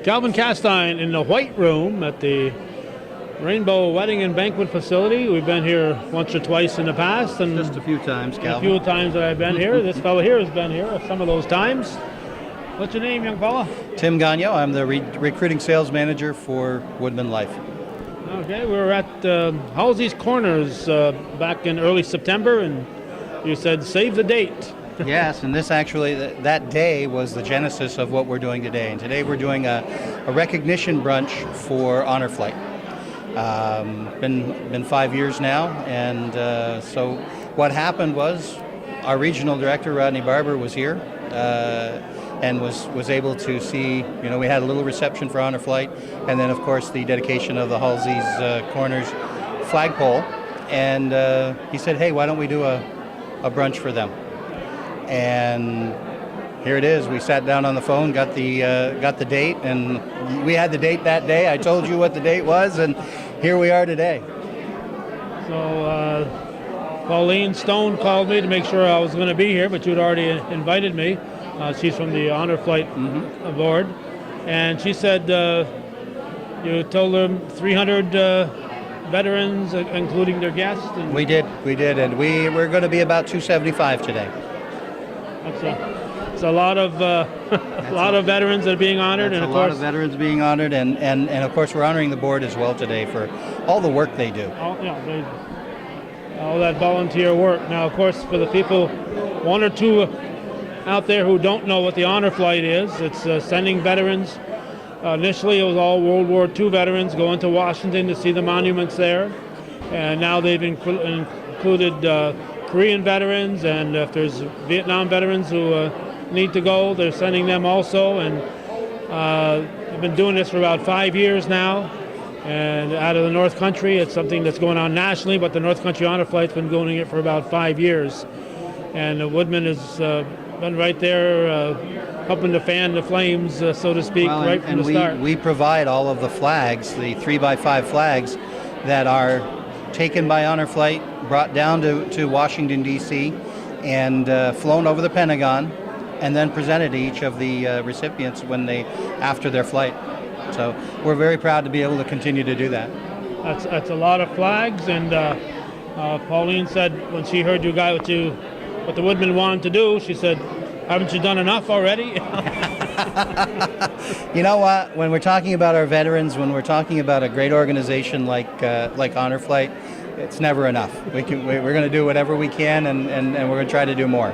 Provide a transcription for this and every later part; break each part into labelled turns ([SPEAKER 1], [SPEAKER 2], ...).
[SPEAKER 1] Calvin Castine in the White Room at the Rainbow Wedding and Banquet Facility. We've been here once or twice in the past. And
[SPEAKER 2] just a few times, Calvin.
[SPEAKER 1] A few times that I've been here. This fellow here has been here some of those times. What's your name, young fella?
[SPEAKER 2] Tim Gagnon. I'm the recruiting sales manager for Woodmen Life.
[SPEAKER 1] Okay, we were at Halsey's Corners back in early September, and you said save the date.
[SPEAKER 2] Yes, and this actually, that day was the genesis of what we're doing today. And today we're doing a recognition brunch for Honor Flight. Been 5 years now, and so what happened was our regional director, Rodney Barber, was here and was able to see, we had a little reception for Honor Flight, and then of course the dedication of the Halsey's Corners flagpole, and he said, hey, why don't we do a brunch for them? And here it is. We sat down on the phone, got the date, and we had the date that day. I told you what the date was, and here we are today.
[SPEAKER 1] So Pauline Stone called me to make sure I was going to be here, but you'd already invited me. She's from the Honor Flight board, and she said you told them 300 veterans, including their guests. And
[SPEAKER 2] we did, and we're going to be about 275 today.
[SPEAKER 1] It's a lot of of veterans that are being honored,
[SPEAKER 2] and of course, a lot of veterans being honored, and of course we're honoring the board as well today for all the work they do.
[SPEAKER 1] All that volunteer work. Now, of course, for the people, one or two out there who don't know what the Honor Flight is, it's sending veterans. Initially, it was all World War II veterans going to Washington to see the monuments there, and now they've included Korean veterans, and if there's Vietnam veterans who need to go, they're sending them also. And I've been doing this for about 5 years now, and out of the North Country. It's something that's going on nationally, but the North Country Honor Flight's been doing it for about 5 years. And Woodman has been right there helping to fan the flames, so to speak, right from the start.
[SPEAKER 2] We provide all of the flags, the 3x5 flags that are taken by Honor Flight, brought down to Washington, D.C., and flown over the Pentagon, and then presented to each of the recipients after their flight. So we're very proud to be able to continue to do that.
[SPEAKER 1] That's a lot of flags, and Pauline said when she heard what the Woodmen wanted to do, she said, haven't you done enough already?
[SPEAKER 2] You know what? When we're talking about our veterans, when we're talking about a great organization like Honor Flight, it's never enough. We're going to do whatever we can, and we're going to try to do more.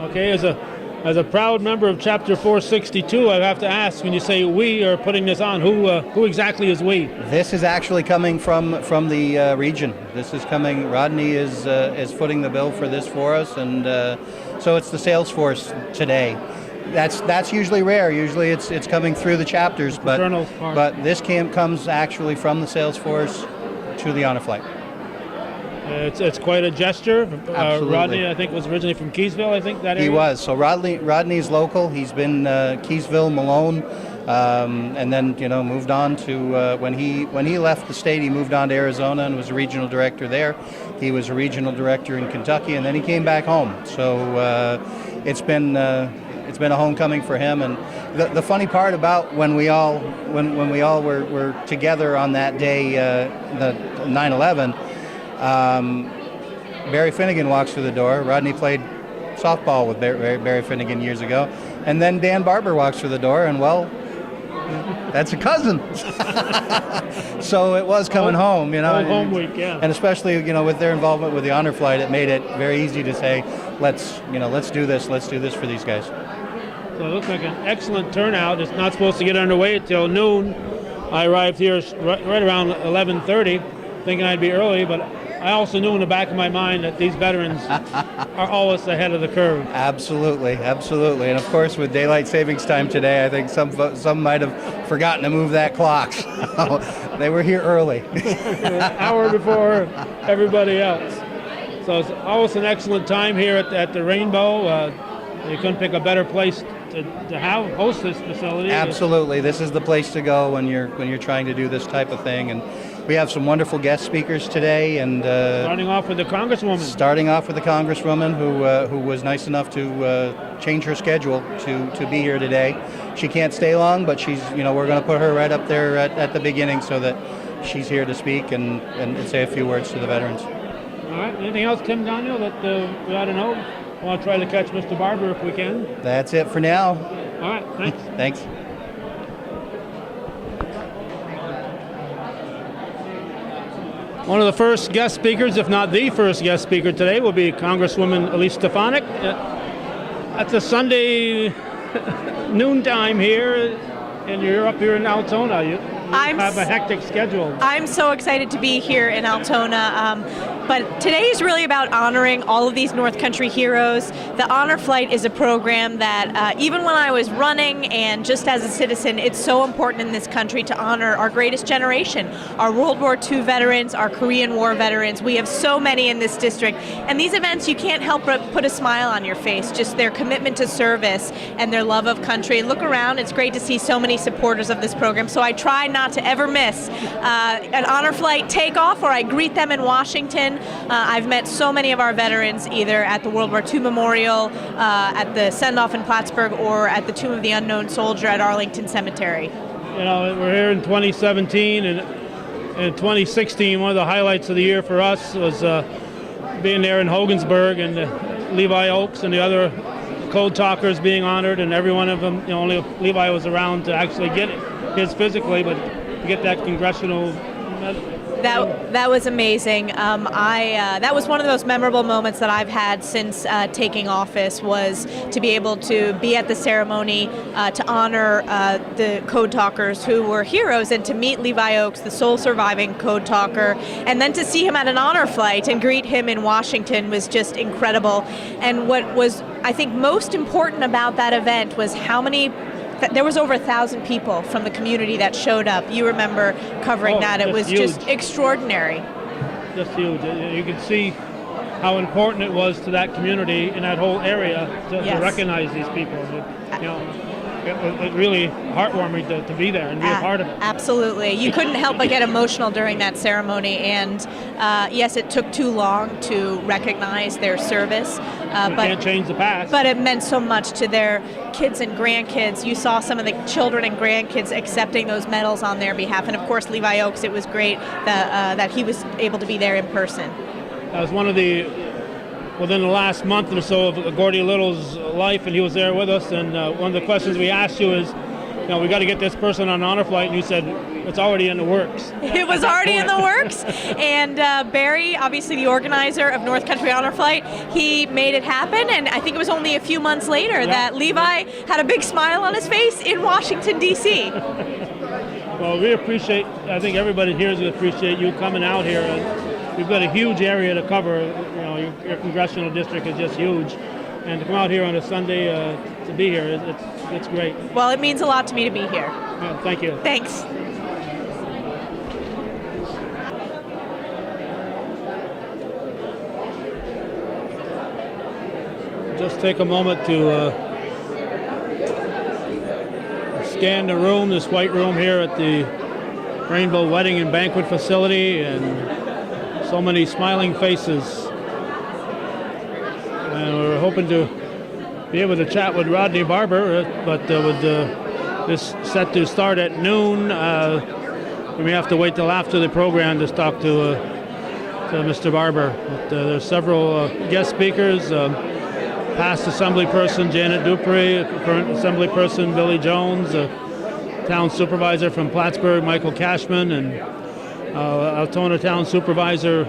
[SPEAKER 1] Okay, as a proud member of Chapter 462, I have to ask, when you say we are putting this on, who exactly is we?
[SPEAKER 2] This is actually coming from the region. This is coming. Rodney is footing the bill for this for us, and so it's the sales force today. That's usually rare. Usually it's coming through the chapters, but this camp comes actually from the sales force to the Honor Flight.
[SPEAKER 1] It's quite a gesture.
[SPEAKER 2] Absolutely.
[SPEAKER 1] Rodney, I think, was originally from Keysville, I think, that area?
[SPEAKER 2] He was. So Rodney's local. He's been Keysville, Malone, and then moved on to when he left the state, he moved on to Arizona and was a regional director there. He was a regional director in Kentucky, and then he came back home. So it's been a homecoming for him. And the funny part about when we all were together on that day, the 9/11. Barry Finnegan walks through the door. Rodney played softball with Barry Finnegan years ago. And then Dan Barber walks through the door, and well, that's a cousin. So it was coming home,
[SPEAKER 1] Home week, yeah.
[SPEAKER 2] And especially, with their involvement with the Honor Flight, it made it very easy to say, let's do this for these guys.
[SPEAKER 1] So it looks like an excellent turnout. It's not supposed to get underway until noon. I arrived here right around 11:30, thinking I'd be early, but I also knew in the back of my mind that these veterans are always ahead of the curve.
[SPEAKER 2] Absolutely. And of course, with daylight savings time today, I think some might have forgotten to move that clock. So they were here early.
[SPEAKER 1] An hour before everybody else. So it's always an excellent time here at the Rainbow. You couldn't pick a better place to host this facility.
[SPEAKER 2] Absolutely. This is the place to go when you're trying to do this type of thing. And we have some wonderful guest speakers today, and
[SPEAKER 1] Starting off with the Congresswoman.
[SPEAKER 2] Who was nice enough to change her schedule to be here today. She can't stay long, but we're going to put her right up there at the beginning so that she's here to speak and say a few words to the veterans.
[SPEAKER 1] All right. Anything else, Tim Daniel, that we ought to know? I want to try to catch Mr. Barber if we can.
[SPEAKER 2] That's it for now.
[SPEAKER 1] All right. Thanks.
[SPEAKER 2] Thanks.
[SPEAKER 1] One of the first guest speakers, if not the first guest speaker today, will be Congresswoman Elise Stefanik. That's a Sunday noontime here, and you're up here in Altona. You have a hectic schedule.
[SPEAKER 3] I'm so excited to be here in Altona, but today is really about honoring all of these North Country heroes. The Honor Flight is a program that even when I was running and just as a citizen, it's so important in this country to honor our greatest generation, our World War II veterans, our Korean War veterans. We have so many in this district, and these events, you can't help but put a smile on your face, just their commitment to service and their love of country. Look around, it's great to see so many supporters of this program, so I try not to ever miss an Honor Flight takeoff, or I greet them in Washington. I've met so many of our veterans either at the World War II Memorial, at the send-off in Plattsburgh, or at the Tomb of the Unknown Soldier at Arlington Cemetery.
[SPEAKER 1] We're here in 2017, and in 2016, one of the highlights of the year for us was being there in Hogansburg, and Levi Oakes and the other code talkers being honored, and every one of them, only Levi was around to actually get his physically, but to get that congressional medal.
[SPEAKER 3] That was amazing. That was one of those memorable moments that I've had since taking office, was to be able to be at the ceremony to honor the code talkers who were heroes, and to meet Levi Oakes, the sole surviving code talker, and then to see him at an honor flight and greet him in Washington was just incredible. And what was, I think, most important about that event was how many. There was over 1,000 people from the community that showed up. You remember covering that. It was
[SPEAKER 1] huge.
[SPEAKER 3] Just extraordinary.
[SPEAKER 1] Just huge. You could see how important it was to that community in that whole area to recognize these people. It really heartwarming to be there and be a part of it.
[SPEAKER 3] Absolutely. You couldn't help but get emotional during that ceremony, and yes, it took too long to recognize their service.
[SPEAKER 1] But can't change the past.
[SPEAKER 3] But it meant so much to their kids and grandkids. You saw some of the children and grandkids accepting those medals on their behalf, and of course Levi Oakes, it was great that he was able to be there in person.
[SPEAKER 1] That was one of the, within the last month or so of Gordy Little's life, and he was there with us, and one of the questions we asked you is, we got to get this person on honor flight, and you said it's already in the works.
[SPEAKER 3] It was already in the works, and Barry, obviously the organizer of North Country Honor Flight, he made it happen, and I think it was only a few months later that Levi had a big smile on his face in Washington, D.C.
[SPEAKER 1] Well, we appreciate, I think everybody here is going to appreciate you coming out here, and we've got a huge area to cover. Your congressional district is just huge, and to come out here on a Sunday to be here, it's great.
[SPEAKER 3] Well, it means a lot to me to be here.
[SPEAKER 1] Yeah, thank you.
[SPEAKER 3] Thanks.
[SPEAKER 1] Just take a moment to scan the room, this white room here at the Rainbow Wedding and Banquet Facility, and so many smiling faces. And we're hoping to be able to chat with Rodney Barber, but with this set to start at noon, we may have to wait till after the program to talk to Mr. Barber. But there's several guest speakers, past Assemblyperson Janet Dupree, current Assemblyperson Billy Jones, Town Supervisor from Plattsburgh Michael Cashman, and Altona Town Supervisor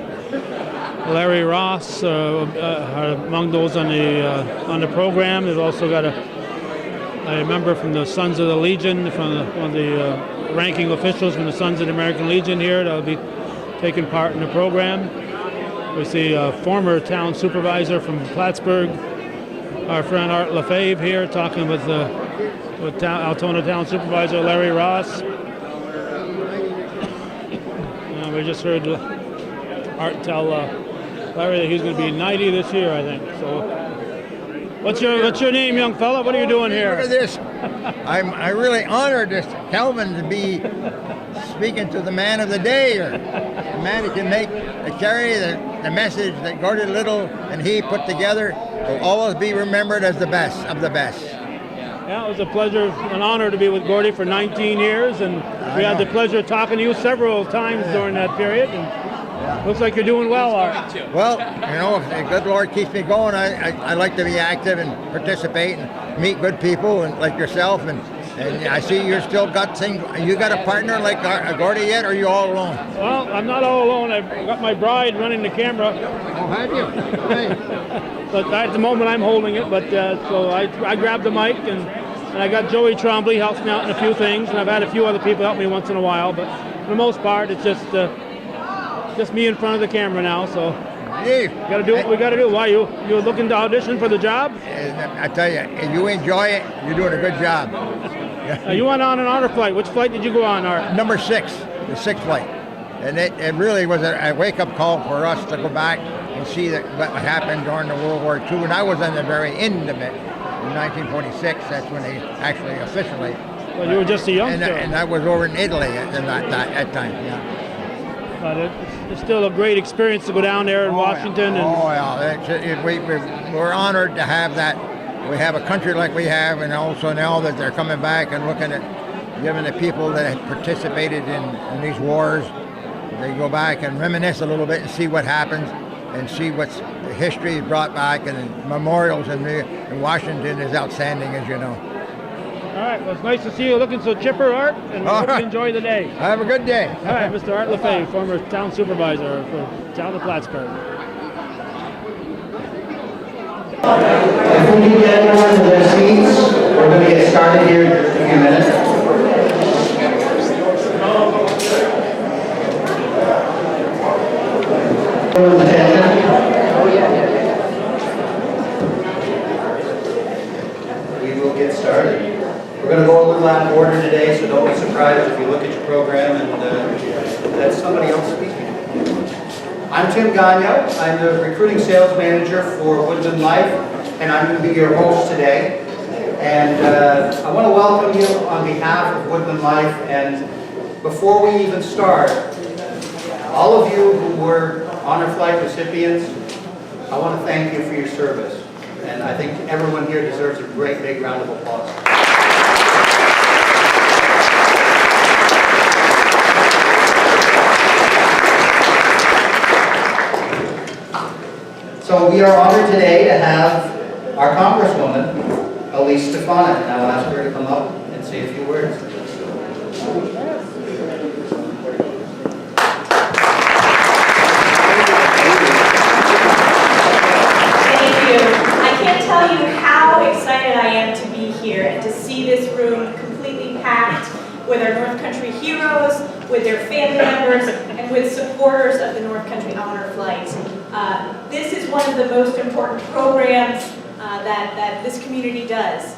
[SPEAKER 1] Larry Ross are among those on the program. They've also got a member from the Sons of the Legion, one of the ranking officials from the Sons of the American Legion here that will be taking part in the program. We see a former town supervisor from Plattsburgh, our friend Art Lefebvre here, talking with Altona Town Supervisor Larry Ross. We just heard Art tell Larry that he's going to be 90 this year, I think. So, what's your name, young fella? What are you doing here?
[SPEAKER 4] Look at this. I'm really honored, Calvin, to be speaking to the man of the day here. The man who can carry the message that Gordy Little and he put together will always be remembered as the best of the best.
[SPEAKER 1] Yeah, it was a pleasure, an honor to be with Gordy for 19 years, and we had the pleasure of talking to you several times during that period. And looks like you're doing well, Art.
[SPEAKER 4] Well, you know, if the good Lord keeps me going, I like to be active and participate and meet good people and like yourself. And I see you're still got things. You got a partner like Gordy yet, or are you all alone?
[SPEAKER 1] Well, I'm not all alone. I've got my bride running the camera.
[SPEAKER 4] Oh, have you? Hey.
[SPEAKER 1] But at the moment I'm holding it. But so I grabbed the mic, and I got Joey Trombley helps me out in a few things, and I've had a few other people help me once in a while. But for the most part, it's just me in front of the camera now. So
[SPEAKER 4] Hey,
[SPEAKER 1] got to do what we got to do. Why you looking to audition for the job?
[SPEAKER 4] I tell you, if you enjoy it, you're doing a good job.
[SPEAKER 1] You went on an honor flight. Which flight did you go on, Art?
[SPEAKER 4] Number 6, the 6th flight. And it really was a wake-up call for us to go back and see what happened during the World War II. And I was on the very end of it in 1946. That's when they actually officially.
[SPEAKER 1] Well, you were just a youngster.
[SPEAKER 4] And I was over in Italy at that time, yeah.
[SPEAKER 1] But it's still a great experience to go down there in Washington.
[SPEAKER 4] We're honored to have that. We have a country like we have, and also now that they're coming back and looking at giving the people that have participated in these wars, they go back and reminisce a little bit and see what happens and see what's the history brought back, and the memorials in Washington is outstanding, as you know.
[SPEAKER 1] All right, well, it's nice to see you looking so chipper, Art, and hope you enjoy the day.
[SPEAKER 4] Have a good day.
[SPEAKER 1] All right, Mr. Art LaFay, former town supervisor for town of Plattsburgh.
[SPEAKER 2] If we can get everyone to their seats, we're going to get started here in just a few minutes. We will get started. We're going to go a little out of order today, so don't be surprised if you look at your program and that's somebody else speaking. I'm Tim Gagnon. I'm the recruiting sales manager for Woodmen Life, and I'm going to be your host today. And I want to welcome you on behalf of Woodmen Life. And before we even start, all of you who were honor flight recipients, I want to thank you for your service. And I think everyone here deserves a great big round of applause. So we are honored today to have our Congresswoman, Elise Stefanik, and I'll ask her to come up and say a few words.
[SPEAKER 3] Thank you. I can't tell you how excited I am to be here and to see this room completely packed with our North Country heroes, with their family members, and with supporters of the North Country Honor Flight. This is one of the most important programs that this community does.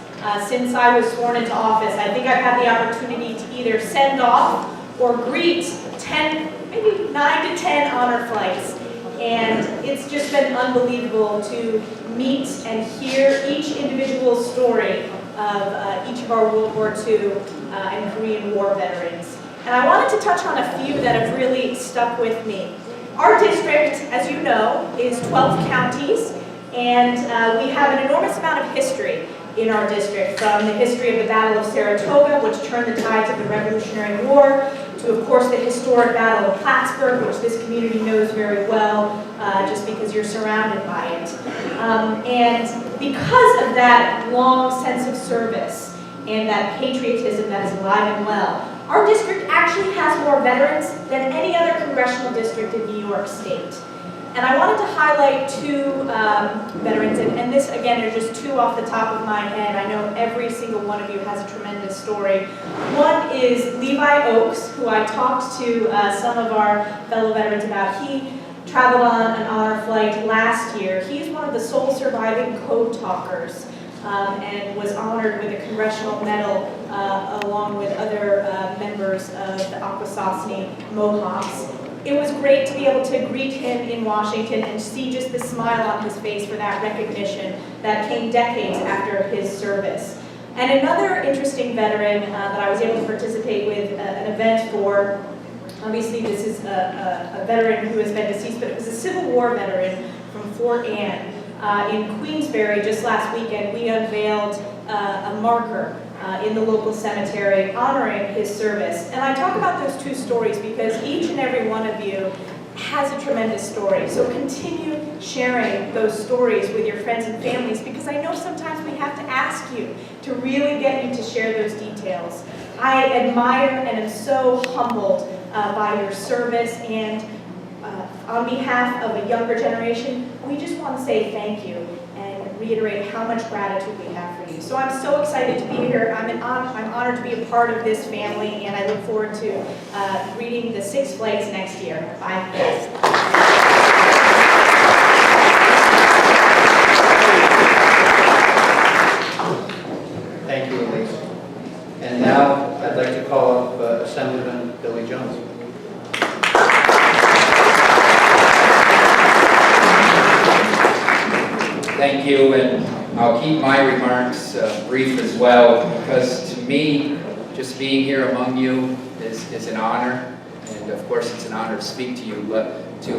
[SPEAKER 3] Since I was sworn into office, I think I've had the opportunity to either send off or greet 10, maybe 9 to 10 honor flights. And it's just been unbelievable to meet and hear each individual story of each of our World War II and Korean War veterans. And I wanted to touch on a few that have really stuck with me. Our district, as you know, is 12 counties, and we have an enormous amount of history in our district, from the history of the Battle of Saratoga, which turned the tides of the Revolutionary War, to, of course, the historic Battle of Plattsburgh, which this community knows very well, just because you're surrounded by it. And because of that long sense of service and that patriotism that is alive and well, our district actually has more veterans than any other congressional district in New York State. And I wanted to highlight 2 veterans, and this, again, are just 2 off the top of my head. I know every single one of you has a tremendous story. One is Levi Oakes, who I talked to some of our fellow veterans about. He traveled on an honor flight last year. He's one of the sole surviving code talkers. And was honored with a Congressional Medal along with other members of the Akwesasne Mohawks. It was great to be able to greet him in Washington and see just the smile on his face for that recognition that came decades after his service. And another interesting veteran that I was able to participate with an event for, obviously this is a veteran who has been deceased, but it was a Civil War veteran from Fort Anne. In Queensbury, just last weekend, we unveiled a marker in the local cemetery honoring his service. And I talk about those two stories because each and every one of you has a tremendous story. So continue sharing those stories with your friends and families, because I know sometimes we have to ask you to really get you to share those details. I admire and am so humbled by your service, and on behalf of a younger generation, we just want to say thank you and reiterate how much gratitude we have for you. So I'm so excited to be here. I'm honored to be a part of this family, and I look forward to reading the 6 flags next year. Bye.
[SPEAKER 2] Thank you, Elise. And now I'd like to call up Assemblyman Billy Jones.
[SPEAKER 5] Thank you, and I'll keep my remarks brief as well, because to me, just being here among you is an honor, and of course it's an honor to speak to you, but to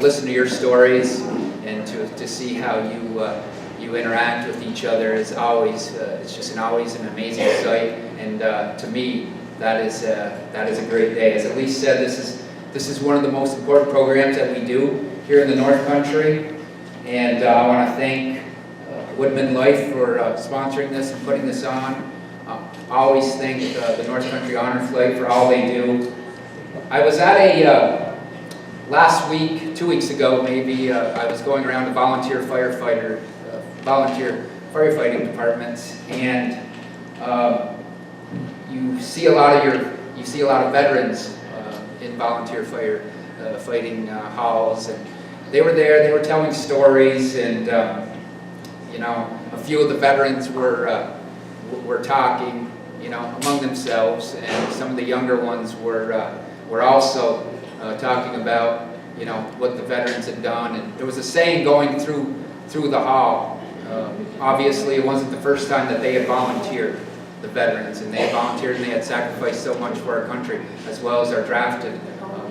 [SPEAKER 5] listen to your stories and to see how you interact with each other is always it's just always an amazing sight, and to me that is a great day. As Elise said, this is one of the most important programs that we do here in the North Country. And I want to thank Woodmen Life for sponsoring this and putting this on. I always thank the North Country Honor Flight for all they do. I was at a, last week, 2 weeks ago maybe, I was going around to volunteer firefighting departments, and you see a lot of veterans in volunteer fighting halls, and they were there, they were telling stories, and you know, a few of the veterans were talking, you know, among themselves, and some of the younger ones were also talking about, you know, what the veterans had done. And there was a saying going through the hall. Obviously, it wasn't the first time that they had volunteered, the veterans, and they had volunteered and they had sacrificed so much for our country, as well as our drafted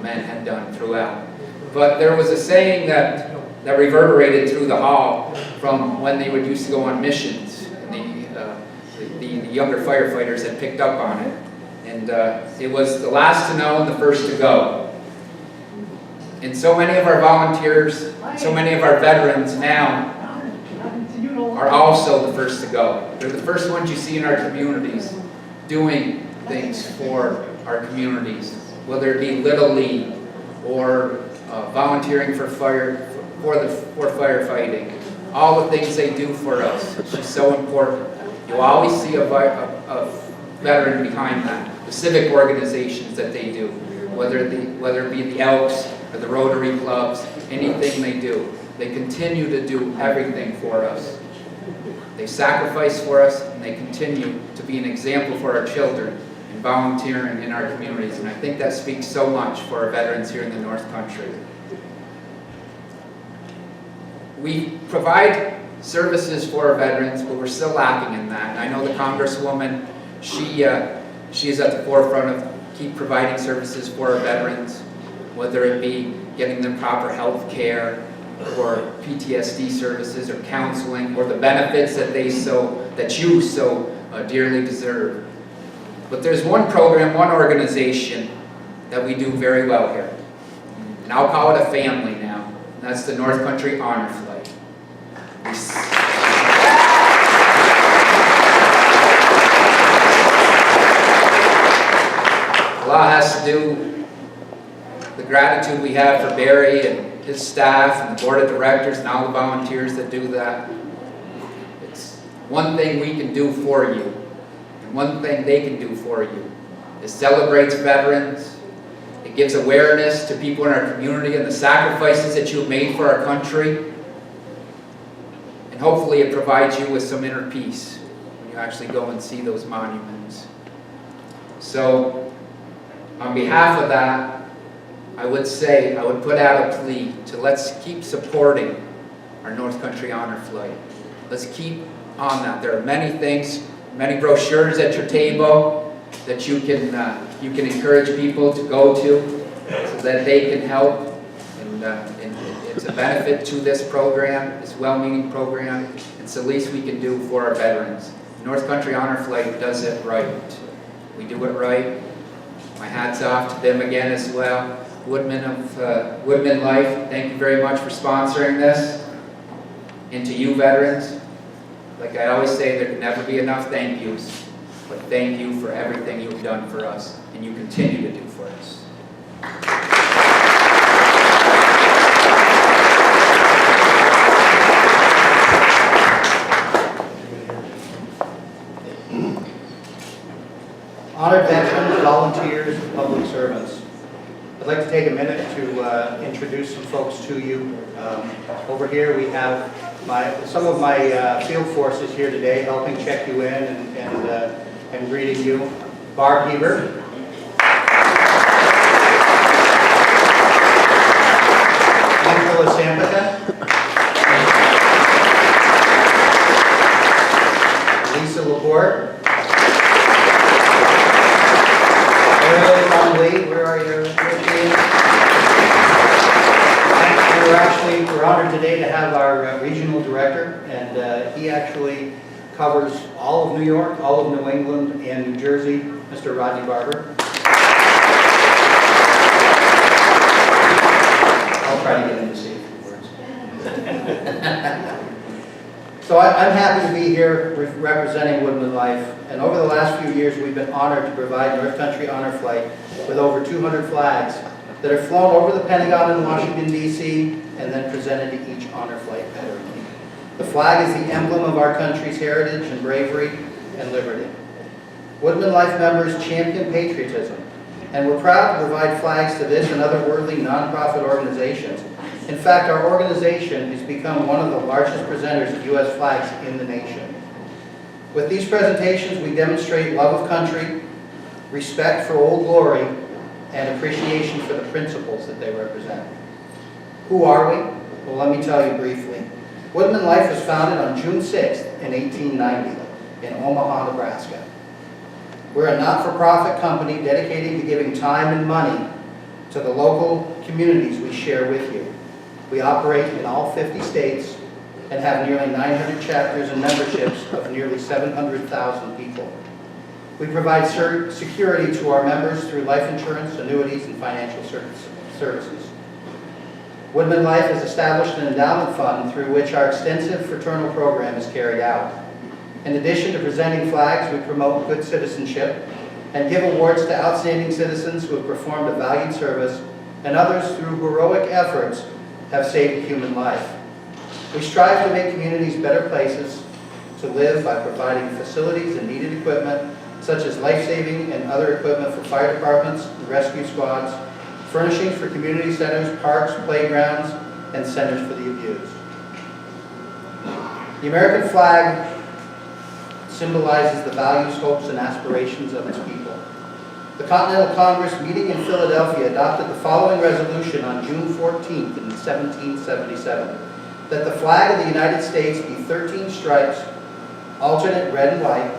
[SPEAKER 5] men had done throughout. But there was a saying that reverberated through the hall from when they would used to go on missions, and the younger firefighters had picked up on it. And it was the last to know and the first to go. And so many of our volunteers, so many of our veterans now are also the first to go. They're the first ones you see in our communities doing things for our communities, whether it be Little League or volunteering for firefighting. All the things they do for us, it's just so important. You'll always see a veteran behind that. The civic organizations that they do, whether it be the Elks or the Rotary clubs, anything they do, they continue to do everything for us. They sacrifice for us, and they continue to be an example for our children in volunteering in our communities. And I think that speaks so much for our veterans here in the North Country. We provide services for our veterans, but we're still lacking in that. And I know the Congresswoman, she is at the forefront of keep providing services for our veterans, whether it be getting them proper health care, or PTSD services, or counseling, or the benefits that you so dearly deserve. But there's one program, one organization that we do very well here, and I'll call it a family now. And that's the North Country Honor Flight. A lot has to do with the gratitude we have for Barry and his staff and the board of directors and all the volunteers that do that. It's one thing we can do for you, and one thing they can do for you. It celebrates veterans. It gives awareness to people in our community and the sacrifices that you've made for our country. And hopefully it provides you with some inner peace when you actually go and see those monuments. So, on behalf of that, I would put out a plea to let's keep supporting our North Country Honor Flight. Let's keep on that. There are many things many brochures at your table that you can encourage people to go to so that they can help. And it's a benefit to this program, this well-meaning program. It's the least we can do for our veterans. North Country Honor Flight does it right. We do it right. My hat's off to them again as well. Woodmen Life, thank you very much for sponsoring this. And to you veterans, like I always say, there can never be enough thank yous. But thank you for everything you've done for us and you continue to do for us.
[SPEAKER 2] Honored veterans, volunteers, and public servants, I'd like to take a minute to introduce some folks to you. Over here we have some of my field forces here today helping check you in and greeting you. Barb Heber. Angela Sampaka. Lisa Laporte. Where are you? We're honored today to have our regional director, and he actually covers all of New York, all of New England, and New Jersey, Mr. Rodney Barber. I'll try to get him to say a few words. So I'm happy to be here representing Woodmen Life, and over the last few years we've been honored to provide North Country Honor Flight with over 200 flags that are flown over the Pentagon in Washington, D.C., and then presented to each Honor Flight veteran. The flag is the emblem of our country's heritage and bravery and liberty. Woodmen Life members champion patriotism, and we're proud to provide flags to this and other worthy nonprofit organizations. In fact, our organization has become one of the largest presenters of U.S. flags in the nation. With these presentations, we demonstrate love of country, respect for Old Glory, and appreciation for the principles that they represent. Who are we? Well, let me tell you briefly. Woodmen Life was founded on June 6th in 1890 in Omaha, Nebraska. We're a not-for-profit company dedicated to giving time and money to the local communities we share with you. We operate in all 50 states and have nearly 900 chapters and memberships of nearly 700,000 people. We provide security to our members through life insurance, annuities, and financial services. Woodmen Life has established an endowment fund through which our extensive fraternal program is carried out. In addition to presenting flags, we promote good citizenship and give awards to outstanding citizens who have performed a valued service and others through heroic efforts have saved a human life. We strive to make communities better places to live by providing facilities and needed equipment such as life-saving and other equipment for fire departments and rescue squads, furnishings for community centers, parks, playgrounds, and centers for the abused. The American flag symbolizes the values, hopes, and aspirations of its people. The Continental Congress meeting in Philadelphia adopted the following resolution on June 14th in 1777, that the flag of the United States be 13 stripes, alternate red and white,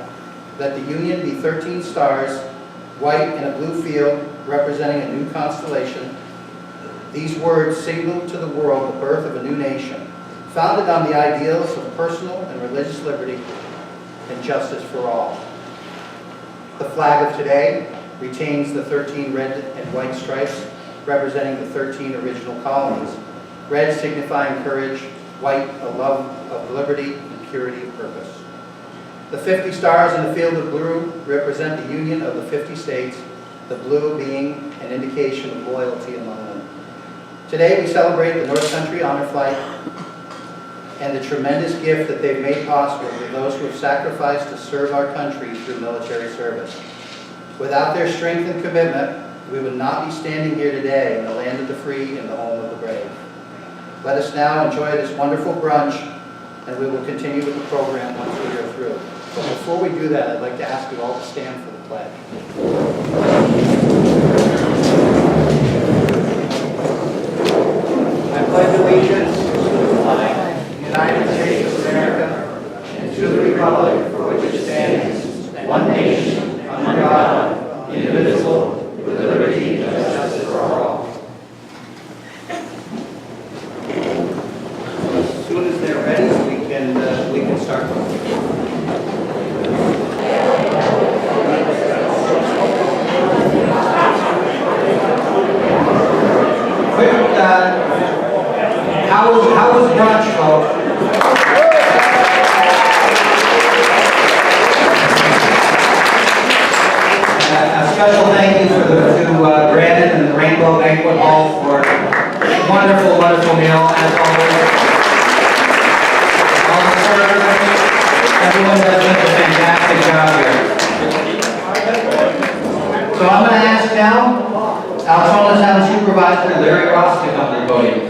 [SPEAKER 2] that the Union be 13 stars, white in a blue field representing a new constellation. These words signal to the world the birth of a new nation, founded on the ideals of personal and religious liberty and justice for all. The flag of today retains the 13 red and white stripes representing the 13 original colonies, red signifying courage, white a love of liberty and purity of purpose. The 50 stars in the field of blue represent the union of the 50 states, the blue being an indication of loyalty among them. Today we celebrate the North Country Honor Flight and the tremendous gift that they've made possible for those who have sacrificed to serve our country through military service. Without their strength and commitment, we would not be standing here today in the land of the free and the home of the brave. Let us now enjoy this wonderful brunch, and we will continue with the program once we are through. But before we do that, I'd like to ask you all to stand for the pledge. I pledge allegiance to the flag of the United States of America and to the republic for which it stands, one nation, under God, indivisible, with liberty and justice for all. As soon as they're ready, we can start. Quick, how was brunch, folks? A special thank you to Brandon and the Rainbow Banquet Hall for a wonderful, wonderful meal, as always. All the servers, everyone does such a fantastic job here. So I'm going to ask now Altona Town Supervisor Larry Ross to come to the podium.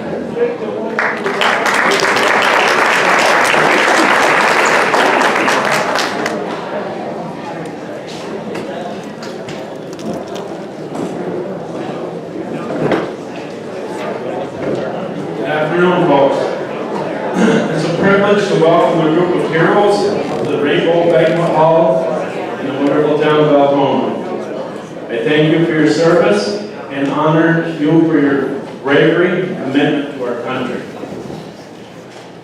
[SPEAKER 6] Good afternoon, folks. It's a privilege to welcome a group of heroes to the Rainbow Banquet Hall in the wonderful town of Altona. I thank you for your service and honor you for your bravery and commitment to our country.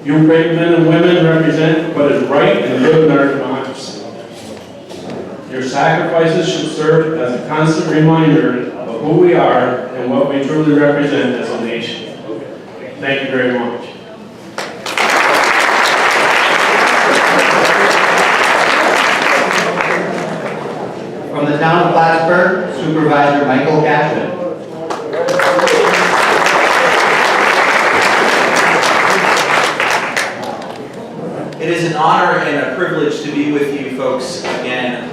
[SPEAKER 6] You brave men and women represent what is right and good in our democracy. Your sacrifices should serve as a constant reminder of who we are and what we truly represent as a nation. Thank you very much.
[SPEAKER 2] From the town of Plattsburgh, Supervisor Michael Cashman.
[SPEAKER 7] It is an honor and a privilege to be with you folks again.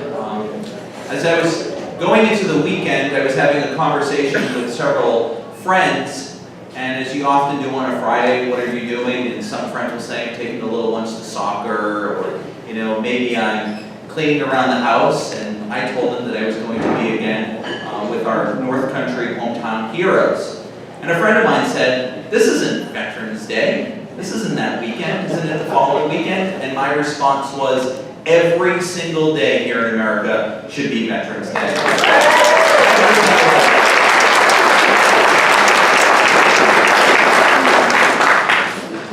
[SPEAKER 7] As I was going into the weekend, I was having a conversation with several friends, and as you often do on a Friday, what are you doing? And some friends will say, I'm taking the little ones to soccer, or maybe I'm cleaning around the house, and I told them that I was going to be again with our North Country hometown heroes. And a friend of mine said, this isn't Veterans Day. This isn't that weekend. Isn't it the following weekend? And my response was, every single day here in America should be Veterans Day.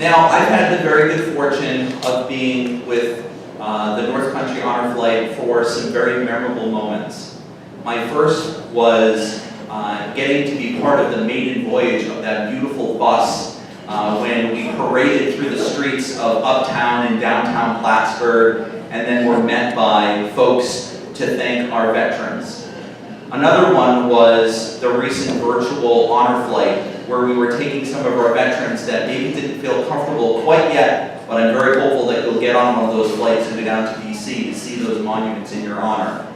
[SPEAKER 7] Now, I've had the very good fortune of being with the North Country Honor Flight for some very memorable moments. My first was getting to be part of the maiden voyage of that beautiful bus when we paraded through the streets of uptown and downtown Plattsburgh, and then were met by folks to thank our veterans. Another one was the recent virtual honor flight, where we were taking some of our veterans that maybe didn't feel comfortable quite yet, but I'm very hopeful that you'll get on one of those flights and go down to DC to see those monuments in your honor.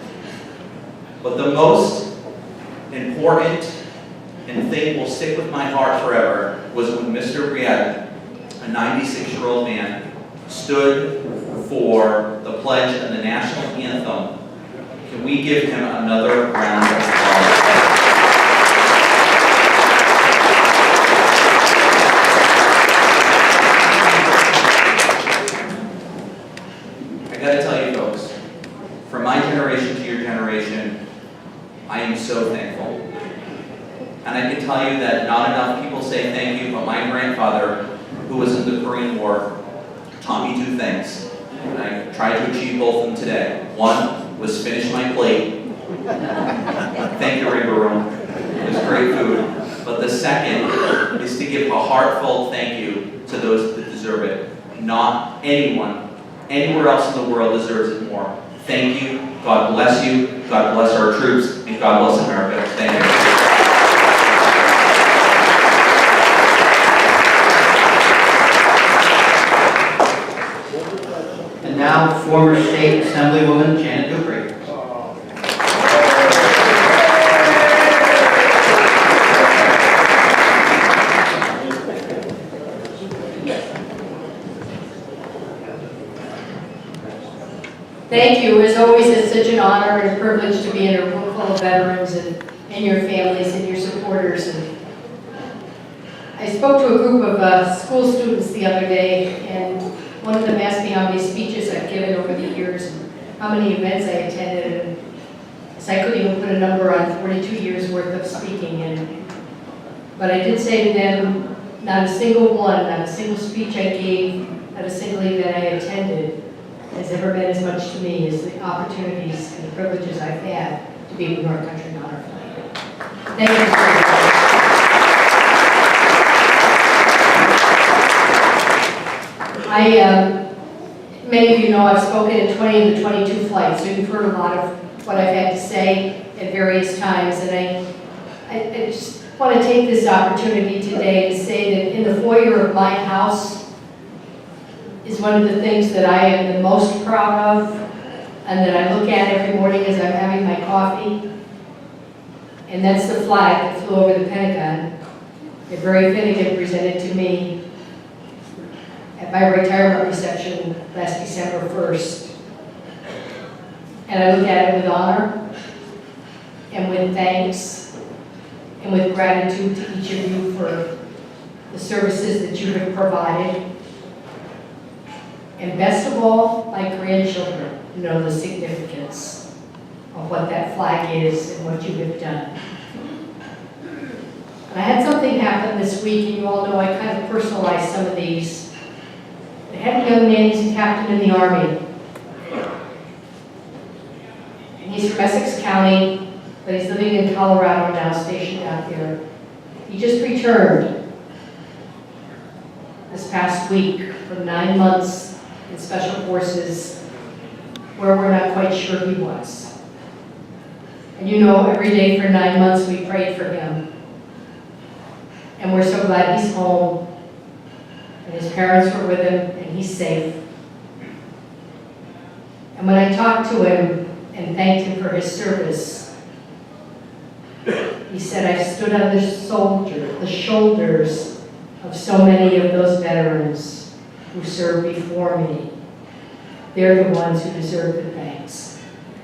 [SPEAKER 7] But the most important and thing will stick with my heart forever was when Mr. Briette, a 96-year-old man, stood for the pledge of the national anthem. Can we give him another round of applause? I gotta tell you folks, from my generation to your generation, I am so thankful. And I can tell you that not enough people say thank you, but my grandfather, who was in the Korean War, taught me two things. And I tried to achieve both of them today. One was finish my plate. Thank you, Rainbow Room. It was great food. But the second is to give a heartfelt thank you to those that deserve it. Not anyone, anywhere else in the world deserves it more. Thank you. God bless you. God bless our troops. And God bless America. Thank you.
[SPEAKER 2] And now, former State Assemblywoman Janet Dupree.
[SPEAKER 8] Thank you. As always, it's such an honor and a privilege to be in a room full of veterans and your families and your supporters. And I spoke to a group of school students the other day, and one of them asked me how many speeches I've given over the years. how many events I attended, and so I couldn't even put a number on 42 years worth of speaking. But I did say to them, not a single one, not a single speech I gave, not a single event I attended has ever meant as much to me as the opportunities and the privileges I've had to be with North Country Honor Flight. Thank you very much. Many of you know I've spoken at 20 of the 22 flights, so you've heard a lot of what I've had to say at various times, and I just want to take this opportunity today to say that in the foyer of my house is one of the things that I am the most proud of and that I look at every morning as I'm having my coffee, and that's the flag that flew over the Pentagon that Barry Finnegan presented to me at my retirement reception last December 1st. And I look at it with honor and with thanks and with gratitude to each of you for the services that you have provided. And best of all, my grandchildren know the significance of what that flag is and what you have done. And I had something happen this week, and you all know I kind of personalized some of these. I had a young man, he's a captain in the Army. And he's from Essex County, but he's living in Colorado now, stationed out there. He just returned this past week from 9 months in Special Forces, where we're not quite sure he was. And you know, every day for 9 months we prayed for him. And we're so glad he's home, and his parents were with him, and he's safe. And when I talked to him and thanked him for his service, he said, I've stood on the shoulders of so many of those veterans who served before me. They're the ones who deserve the thanks.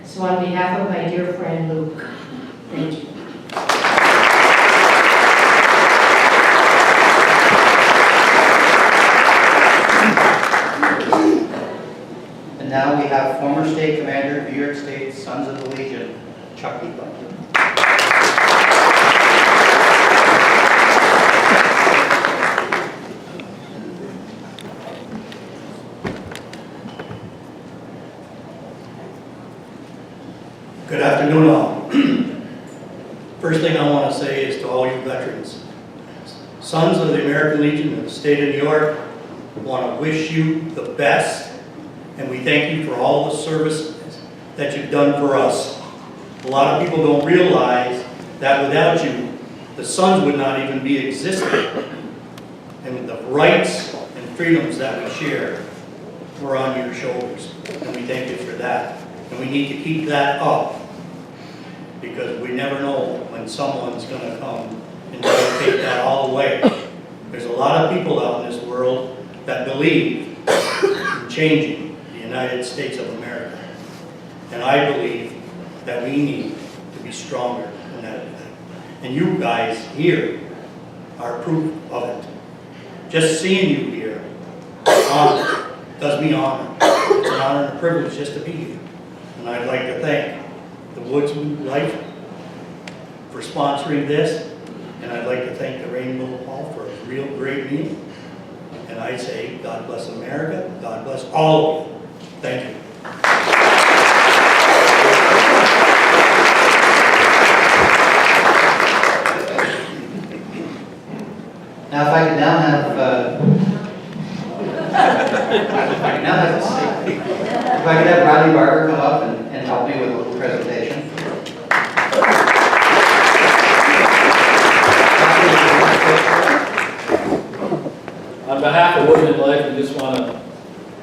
[SPEAKER 8] So on behalf of my dear friend Luke, thank you.
[SPEAKER 2] And now we have former State Commander, New York State Sons of the Legion, Chuck Eagle.
[SPEAKER 9] Good afternoon, all. First thing I want to say is to all you veterans, Sons of the American Legion of the state of New York, want to wish you the best, and we thank you for all the service that you've done for us. A lot of people don't realize that without you, the Sons would not even be existing, and the rights and freedoms that we share were on your shoulders, and we thank you for that. And we need to keep that up, because we never know when someone's going to come and try to take that all away. There's a lot of people out in this world that believe in changing the United States of America. And I believe that we need to be stronger than that. And you guys here are proof of it. Just seeing you here does me honor. It's an honor and a privilege just to be here. And I'd like to thank the Woodmen Life for sponsoring this, and I'd like to thank the Rainbow Hall for a real great meal. And I say, God bless America, God bless all of you. Thank you.
[SPEAKER 2] Now, if I could now have, if I could have Rodney Barber come up and help me with a little presentation.
[SPEAKER 10] On behalf of Woodmen Life, we just want to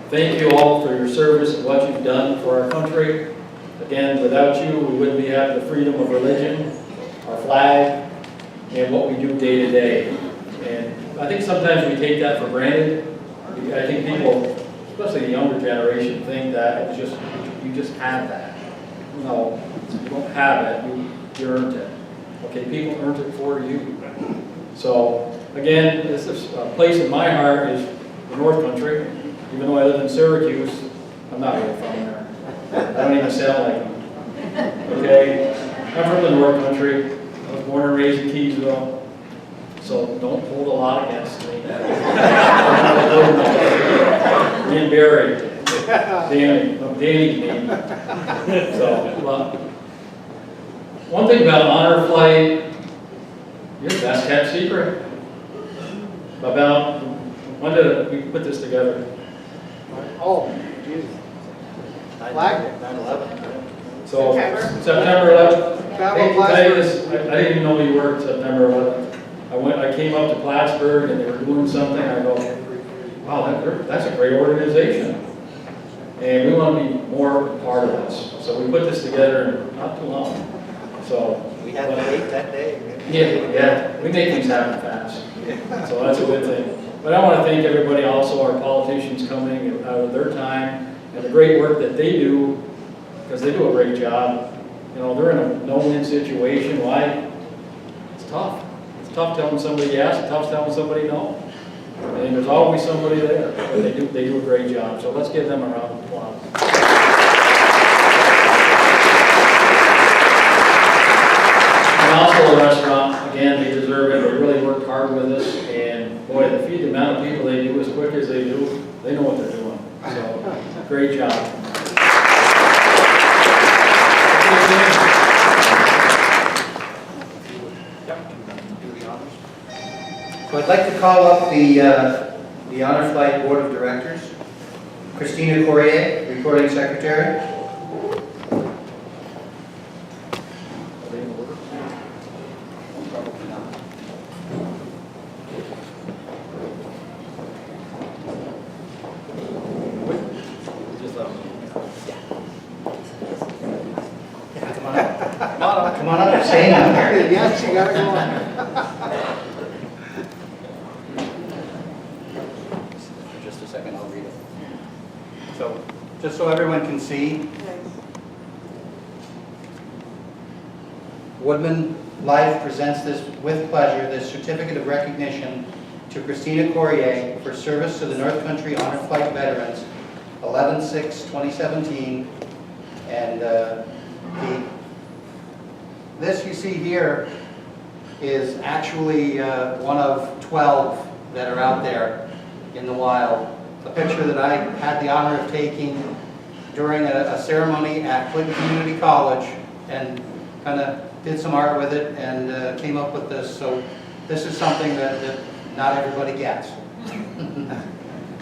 [SPEAKER 10] thank you all for your service and what you've done for our country. Again, without you, we wouldn't be having the freedom of religion, our flag, and what we do day to day. And I think sometimes we take that for granted. I think people, especially the younger generation, think that it's just, you just have that. No, you don't have it, you earned it. Okay, people earned it for you. So, again, this is a place in my heart is the North Country. Even though I live in Syracuse, I'm not really from there. I don't even sound like them. Okay? I'm from the North Country. I was born and raised in Keysville. So don't hold a lot against me. Me and Barry. Danny's name. So, well, one thing about honor flight, your best kept secret. About, when did we put this together?
[SPEAKER 11] Oh, geez. Flag?
[SPEAKER 2] 9/11.
[SPEAKER 10] So, September 11th.
[SPEAKER 11] Travel
[SPEAKER 10] I hate to tell you
[SPEAKER 11] Plattsburgh.
[SPEAKER 10] this, I didn't even know you worked September 11th. I came up to Plattsburgh and they were doing something, I go, wow, that's a great organization. And we want to be more part of this. So we put this together in not too long. So.
[SPEAKER 2] We had to wait that day.
[SPEAKER 10] Yeah, we make things happen fast. So that's a good thing. But I want to thank everybody also, our politicians coming out of their time and the great work that they do, because they do a great job. You know, they're in a no-win situation. Why? It's tough. It's tough telling somebody yes, it's tough telling somebody no. And there's always somebody there, but they do a great job. So let's give them a round of applause. And also the restaurant, again, they deserve it. They really worked hard with us. And boy, to feed the amount of people they do as quick as they do, they know what they're doing. So, great job.
[SPEAKER 2] So I'd like to call up the Honor Flight Board of Directors. Christina Corrier, Recording Secretary. Come on up, stay down there.
[SPEAKER 11] Yes, you gotta go on.
[SPEAKER 2] Just a second, I'll read it. So, just so everyone can see, Woodmen Life presents this with pleasure, this certificate of recognition to Christina Corrier for service to the North Country Honor Flight veterans, 11/6/2017, and this you see here is actually one of 12 that are out there in the wild. A picture that I had the honor of taking during a ceremony at Clinton Community College, and kind of did some art with it and came up with this. So this is something that not everybody gets.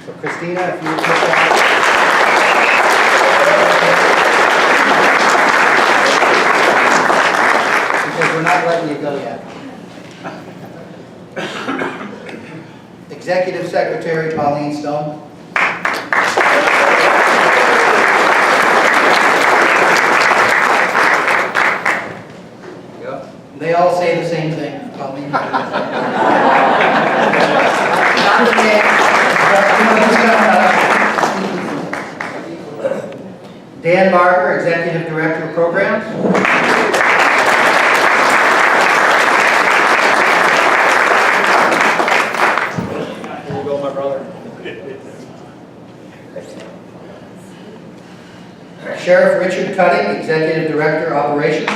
[SPEAKER 2] So Christina, if you would put that. Because we're not letting you go yet. Executive Secretary Pauline Stone. They all say the same thing, Pauline. Dan Barber, Executive Director of Programs.
[SPEAKER 10] Here you go, my brother.
[SPEAKER 2] Sheriff Richard Cutting, Executive Director, Operations.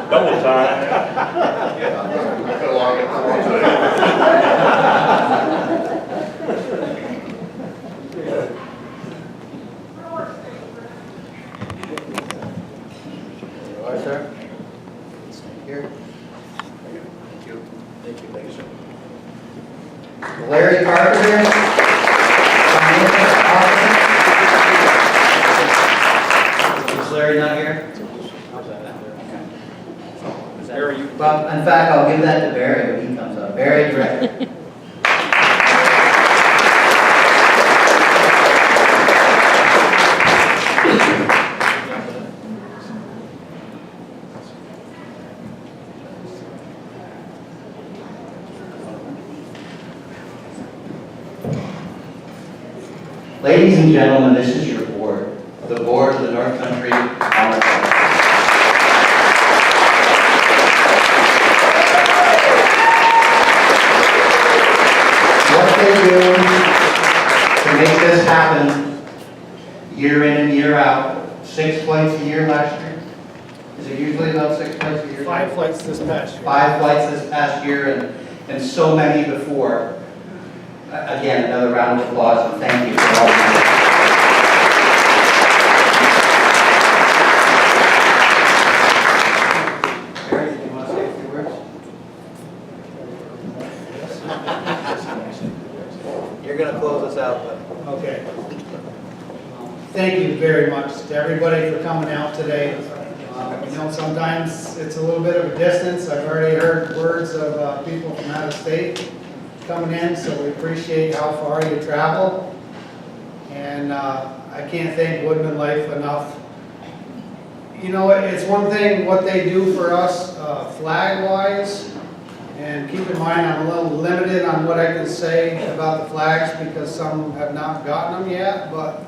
[SPEAKER 6] Double time.
[SPEAKER 2] Sir. Here. Thank you. Thank you. Thank you, sir. Larry Carpenter. Is Larry not here? Barry, well, in fact, I'll give that to Barry when he comes up. Barry, Director. Ladies and gentlemen, this is your board, the board of the North Country Honor Flight. happen year in and year out. 6 flights a year last year. Is it usually about 6 flights a year?
[SPEAKER 11] 5 flights this past year.
[SPEAKER 2] 5 flights this past year and so many before. Again, another round of applause and thank you for all of you. You're going to close us out.
[SPEAKER 11] Okay. Thank you very much to everybody for coming out today. You know, sometimes it's a little bit of a distance. I've already heard words of people from out of state coming in, so we appreciate how far you travel. And I can't thank Woodmen Life enough. You know, it's one thing what they do for us flag-wise, and keep in mind I'm a little limited on what I can say about the flags because some have not gotten them yet, but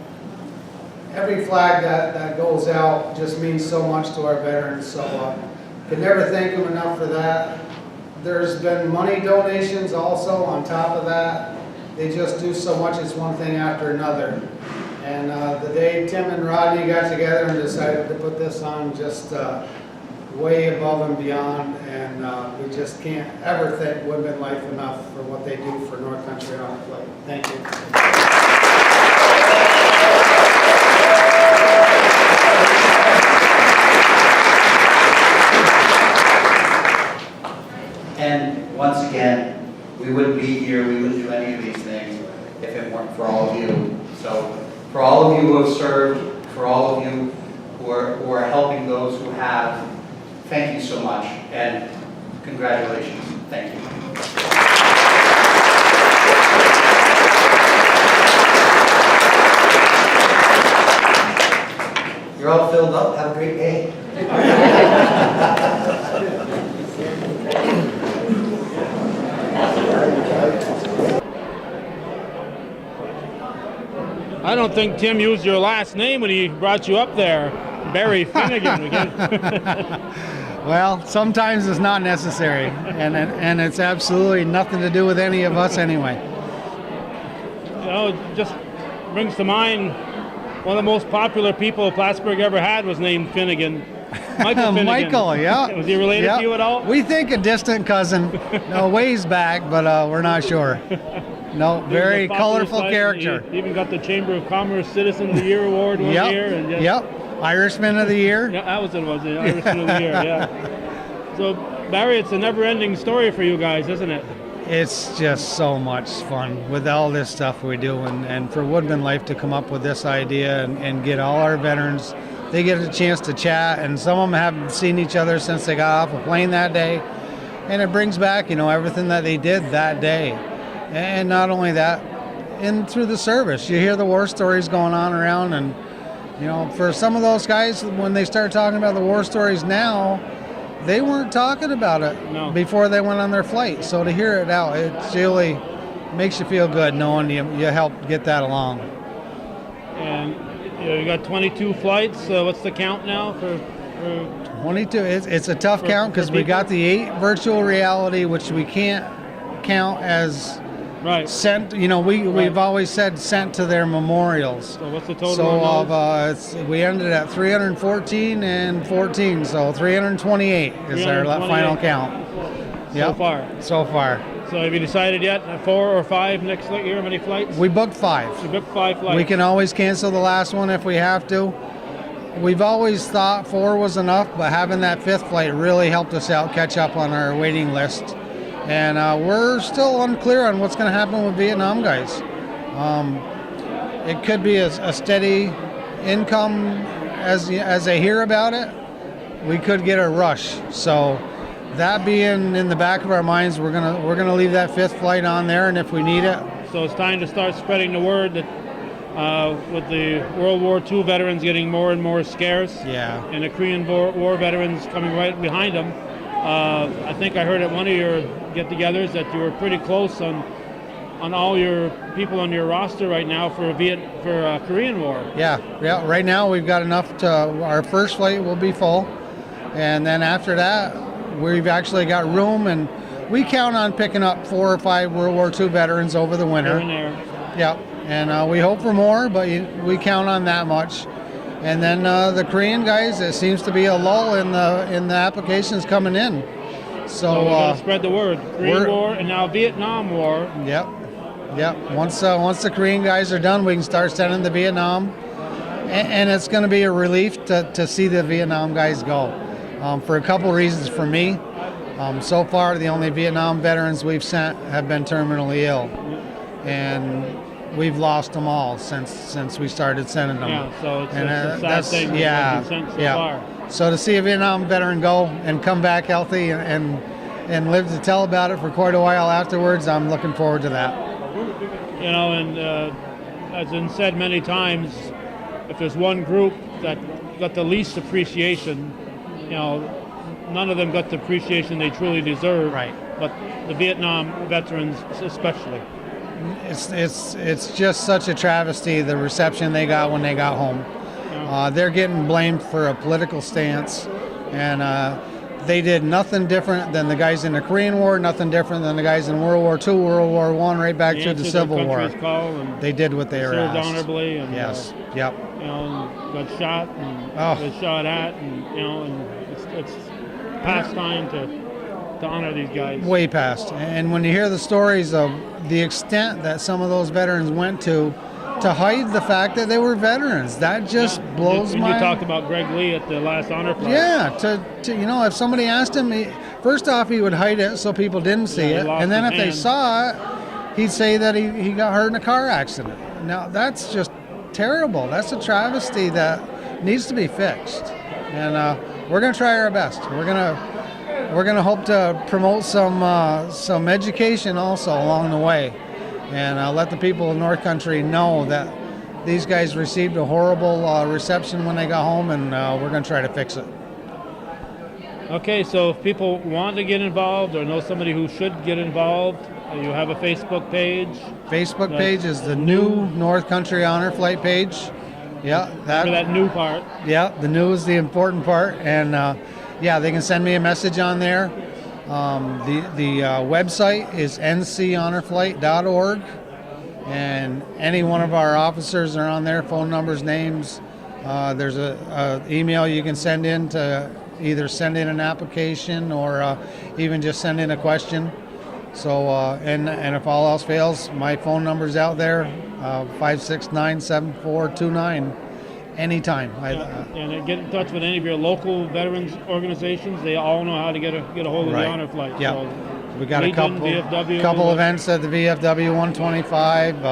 [SPEAKER 11] every flag that goes out just means so much to our veterans, so can never thank them enough for that. There's been money donations also on top of that. They just do so much, it's one thing after another. And the day Tim and Rodney got together and decided to put this on, just way above and beyond, and we just can't ever thank Woodmen Life enough for what they do for North Country Honor Flight. Thank you.
[SPEAKER 2] And once again, we wouldn't be here, we wouldn't do any of these things if it weren't for all of you. So for all of you who have served, for all of you who are helping those who have, thank you so much and congratulations. Thank you. You're all filled up. Have a great day.
[SPEAKER 1] I don't think Tim used your last name when he brought you up there. Barry Finnegan.
[SPEAKER 11] Well, sometimes it's not necessary, and it's absolutely nothing to do with any of us anyway.
[SPEAKER 1] You know, it just brings to mind one of the most popular people Plattsburgh ever had was named Finnegan. Michael Finnegan.
[SPEAKER 11] Michael, yeah.
[SPEAKER 1] Was he related to you at all?
[SPEAKER 11] We think a distant cousin, no, ways back, but we're not sure. No, very colorful character.
[SPEAKER 1] He even got the Chamber of Commerce Citizen of the Year award one year. And just,
[SPEAKER 11] yep, Irishman of the Year.
[SPEAKER 1] Yeah, that was it. Was the Irishman of the Year? Yeah. So Barry, it's a never-ending story for you guys, isn't it?
[SPEAKER 11] It's just so much fun with all this stuff we do, and for Woodmen Life to come up with this idea and get all our veterans, they get a chance to chat, and some of them haven't seen each other since they got off a plane that day, and it brings back, you know, everything that they did that day. And not only that, and through the service, you hear the war stories going on around, and you know, for some of those guys, when they start talking about the war stories now, they weren't talking about it before they went on their flight. So to hear it out, it really makes you feel good knowing you helped get that along.
[SPEAKER 1] And you know, you got 22 flights. What's the count now for
[SPEAKER 11] 22? It's a tough count because we got the 8 virtual reality, which we can't count as sent. You know, we've always said sent to their memorials.
[SPEAKER 1] So what's the total?
[SPEAKER 11] So we ended at 314 and 14. So 328 is our final count. So far.
[SPEAKER 1] So have you decided yet? 4 or 5 next year? How many flights?
[SPEAKER 11] We booked 5.
[SPEAKER 1] We booked 5 flights.
[SPEAKER 11] We can always cancel the last one if we have to. We've always thought 4 was enough, but having that 5th flight really helped us out, catch up on our waiting list. And we're still unclear on what's going to happen with Vietnam guys. It could be a steady income as they hear about it. We could get a rush. So that being in the back of our minds, we're gonna leave that 5th flight on there, and if we need it.
[SPEAKER 1] So it's time to start spreading the word that with the World War II veterans getting more and more scarce, and the Korean War veterans coming right behind them. I think I heard at one of your get-togethers that you were pretty close on all your people on your roster right now for Korean War.
[SPEAKER 11] Yeah. Right now we've got enough to. Our first flight will be full, and then after that, we've actually got room, and we count on picking up 4 or 5 World War II veterans over the winter.
[SPEAKER 1] Here and there.
[SPEAKER 11] Yeah. and we hope for more, but we count on that much. And then the Korean guys, it seems to be a lull in the applications coming in.
[SPEAKER 1] So we gotta spread the word. Korean War and now Vietnam War.
[SPEAKER 11] Yep. Once the Korean guys are done, we can start sending the Vietnam, and it's going to be a relief to see the Vietnam guys go, for a couple reasons for me. So far, the only Vietnam veterans we've sent have been terminally ill, and we've lost them all since we started sending them.
[SPEAKER 1] Yeah, so it's a sad thing.
[SPEAKER 11] Yeah,
[SPEAKER 1] Sent so
[SPEAKER 11] yeah.
[SPEAKER 1] far.
[SPEAKER 11] So to see a Vietnam veteran go and come back healthy and live to tell about it for quite a while afterwards, I'm looking forward to that.
[SPEAKER 1] You know, and as been said many times, if there's one group that got the least appreciation, you know, none of them got the appreciation they truly deserve.
[SPEAKER 11] Right.
[SPEAKER 1] But the Vietnam veterans especially.
[SPEAKER 11] It's just such a travesty, the reception they got when they got home. They're getting blamed for a political stance, and they did nothing different than the guys in the Korean War, nothing different than the guys in World War II, World War I, right back to the Civil War. They did what they were
[SPEAKER 1] served
[SPEAKER 11] asked.
[SPEAKER 1] Honorably, and
[SPEAKER 11] yes, yep.
[SPEAKER 1] You know, and got shot and got shot at, and you know, and it's past time to honor these guys.
[SPEAKER 11] Way past. And when you hear the stories of the extent that some of those veterans went to hide the fact that they were veterans, that just blows my...
[SPEAKER 1] You talked about Greg Lee at the last honor flight.
[SPEAKER 11] Yeah, to you know, if somebody asked him, first off, he would hide it so people didn't see it, and then if they saw it, he'd say that he got hurt in a car accident. Now, that's just terrible. That's a travesty that needs to be fixed. And we're going to try our best. We're going to hope to promote some education also along the way, and let the people of North Country know that these guys received a horrible reception when they got home, and we're going to try to fix it.
[SPEAKER 1] Okay, so if people want to get involved or know somebody who should get involved, you have a Facebook page.
[SPEAKER 11] Facebook page is the new North Country Honor Flight page. Yeah,
[SPEAKER 1] that new part.
[SPEAKER 11] Yeah, the new is the important part, and yeah, they can send me a message on there. The website is nchonorflight.org, and any one of our officers are on there, phone numbers, names. There's a email you can send in to either send in an application or even just send in a question. So, and if all else fails, my phone number's out there, 569-7429. Anytime.
[SPEAKER 1] And get in touch with any of your local veterans organizations. They all know how to get a hold of the honor flight.
[SPEAKER 11] Yeah.
[SPEAKER 1] So
[SPEAKER 11] we got
[SPEAKER 1] Legion,
[SPEAKER 11] a
[SPEAKER 1] VFW,
[SPEAKER 11] couple events at the VFW 125.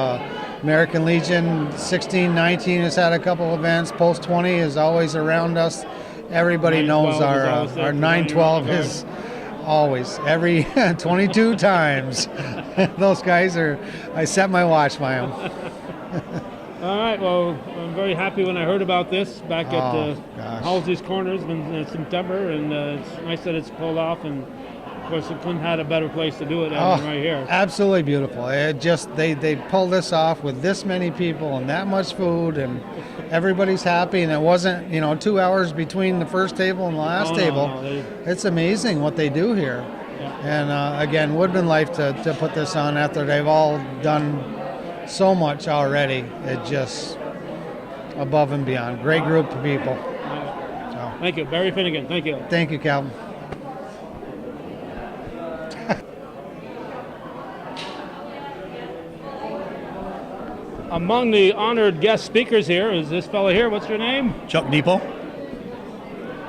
[SPEAKER 11] American Legion 1619 has had a couple events. Post 20 is always around us. Everybody knows our 912 is always every 22 times. Those guys are. I set my watch by them.
[SPEAKER 1] All right, well, I'm very happy when I heard about this back at Halsey's Corners in September, and it's nice that it's pulled off, and of course it couldn't have had a better place to do it than right here.
[SPEAKER 11] Absolutely beautiful. It just they pulled this off with this many people and that much food, and everybody's happy, and it wasn't 2 hours between the first table and the last table. It's amazing what they do here. Yeah. And again, Woodmen Life to put this on after they've all done so much already. It just above and beyond. Great group of people. So.
[SPEAKER 1] Thank you, Barry Finnegan. Thank you.
[SPEAKER 11] Thank you, Calvin.
[SPEAKER 1] Among the honored guest speakers here is this fellow here. What's your name?
[SPEAKER 12] Chuck Depot.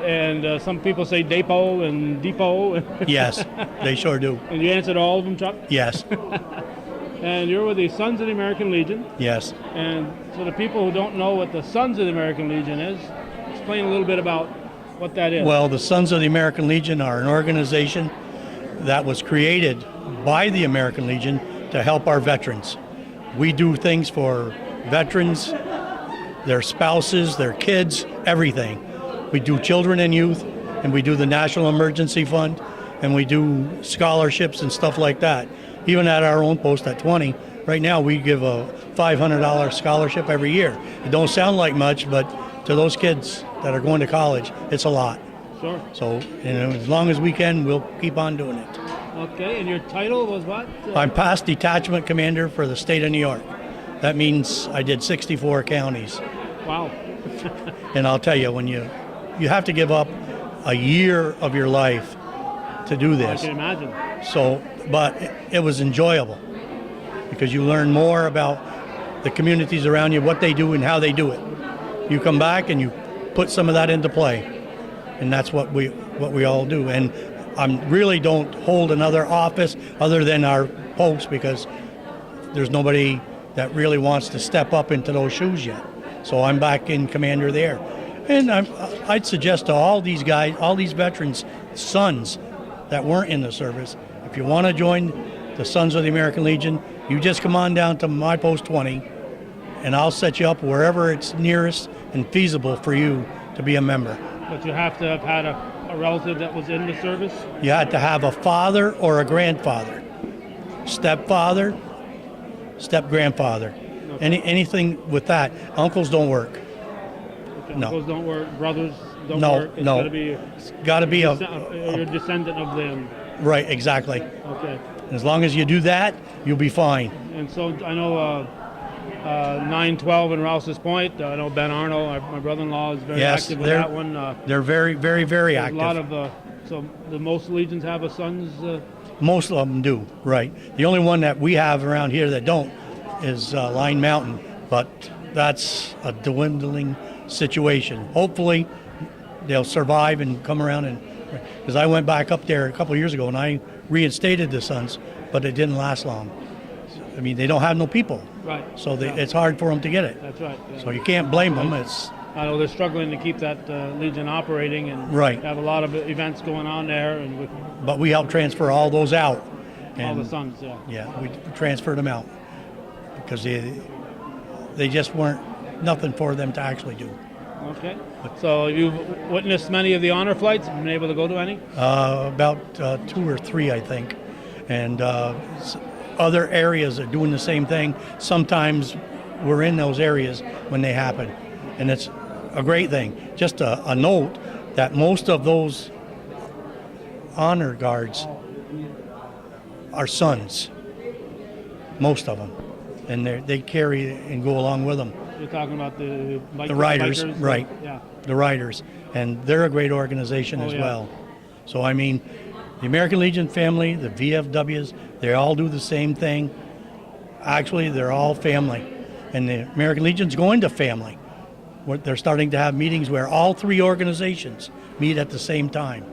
[SPEAKER 1] And some people say Depot and Depot.
[SPEAKER 12] Yes, they sure do.
[SPEAKER 1] And you answered all of them, Chuck?
[SPEAKER 12] Yes.
[SPEAKER 1] And you're with the Sons of the American Legion.
[SPEAKER 12] Yes.
[SPEAKER 1] And for the people who don't know what the Sons of the American Legion is, explain a little bit about what that is.
[SPEAKER 12] Well, the Sons of the American Legion are an organization that was created by the American Legion to help our veterans. We do things for veterans, their spouses, their kids, everything. We do children and youth, and we do the National Emergency Fund, and we do scholarships and stuff like that. Even at our own post at 20, right now we give a $500 scholarship every year. It don't sound like much, but to those kids that are going to college, it's a lot.
[SPEAKER 1] Sure.
[SPEAKER 12] So, as long as we can, we'll keep on doing it.
[SPEAKER 1] Okay, and your title was what?
[SPEAKER 12] I'm past detachment commander for the state of New York. That means I did 64 counties.
[SPEAKER 1] Wow.
[SPEAKER 12] And I'll tell you, when you have to give up a year of your life to do
[SPEAKER 1] I
[SPEAKER 12] this.
[SPEAKER 1] can imagine.
[SPEAKER 12] So, but it was enjoyable because you learn more about the communities around you, what they do and how they do it. You come back and you put some of that into play, and that's what we all do. And I really don't hold another office other than our post because there's nobody that really wants to step up into those shoes yet. So I'm back in commander there. And I'd suggest to all these guys, all these veterans' sons that weren't in the service, if you want to join the Sons of the American Legion, you just come on down to my post 20, and I'll set you up wherever it's nearest and feasible for you to be a member.
[SPEAKER 1] But you have to have had a relative that was in the service?
[SPEAKER 12] You had to have a father or a grandfather, stepfather, step-grandfather, anything with that. Uncles don't work.
[SPEAKER 1] Okay,
[SPEAKER 12] No.
[SPEAKER 1] uncles don't work, brothers don't
[SPEAKER 12] No,
[SPEAKER 1] work.
[SPEAKER 12] no.
[SPEAKER 1] It's got to be
[SPEAKER 12] you're
[SPEAKER 1] a descendant of them.
[SPEAKER 12] right, exactly.
[SPEAKER 1] Okay.
[SPEAKER 12] As long as you do that, you'll be fine.
[SPEAKER 1] And so I know 912 in Rouse's Point. I know Ben Arnold, my brother-in-law, is very
[SPEAKER 12] Yes,
[SPEAKER 1] active with that one.
[SPEAKER 12] They're very, very, very
[SPEAKER 1] There's
[SPEAKER 12] active.
[SPEAKER 1] a lot of so the most legions have a sons.
[SPEAKER 12] Most of them do, right. The only one that we have around here that don't is Line Mountain, but that's a dwindling situation. Hopefully, they'll survive and come around and, because I went back up there a couple of years ago and I reinstated the Sons, but it didn't last long. I mean, they don't have no people.
[SPEAKER 1] Right.
[SPEAKER 12] So it's hard for them to get it.
[SPEAKER 1] That's right. Yeah.
[SPEAKER 12] So you can't blame them.
[SPEAKER 1] I know they're struggling to keep that Legion operating and
[SPEAKER 12] Right.
[SPEAKER 1] have a lot of events going on there and with
[SPEAKER 12] But we help transfer all those out.
[SPEAKER 1] all
[SPEAKER 12] And
[SPEAKER 1] the sons. Yeah.
[SPEAKER 12] yeah, we transferred them out because they just weren't nothing for them to actually do.
[SPEAKER 1] Okay. So you've witnessed many of the honor flights. Been able to go to any?
[SPEAKER 12] About 2 or 3, I think. And other areas are doing the same thing. Sometimes we're in those areas when they happen. And it's a great thing. Just a note that most of those honor guards are sons. Most of them. And they carry and go along with them.
[SPEAKER 1] You're talking about the
[SPEAKER 12] Riders,
[SPEAKER 1] bikers,
[SPEAKER 12] right.
[SPEAKER 1] Yeah.
[SPEAKER 12] The Riders. And they're a great organization as
[SPEAKER 1] yeah.
[SPEAKER 12] well. So, I mean, the American Legion family, the VFWs, they all do the same thing. Actually, they're all family. And the American Legion's going to family. They're starting to have meetings where all 3 organizations meet at the same time.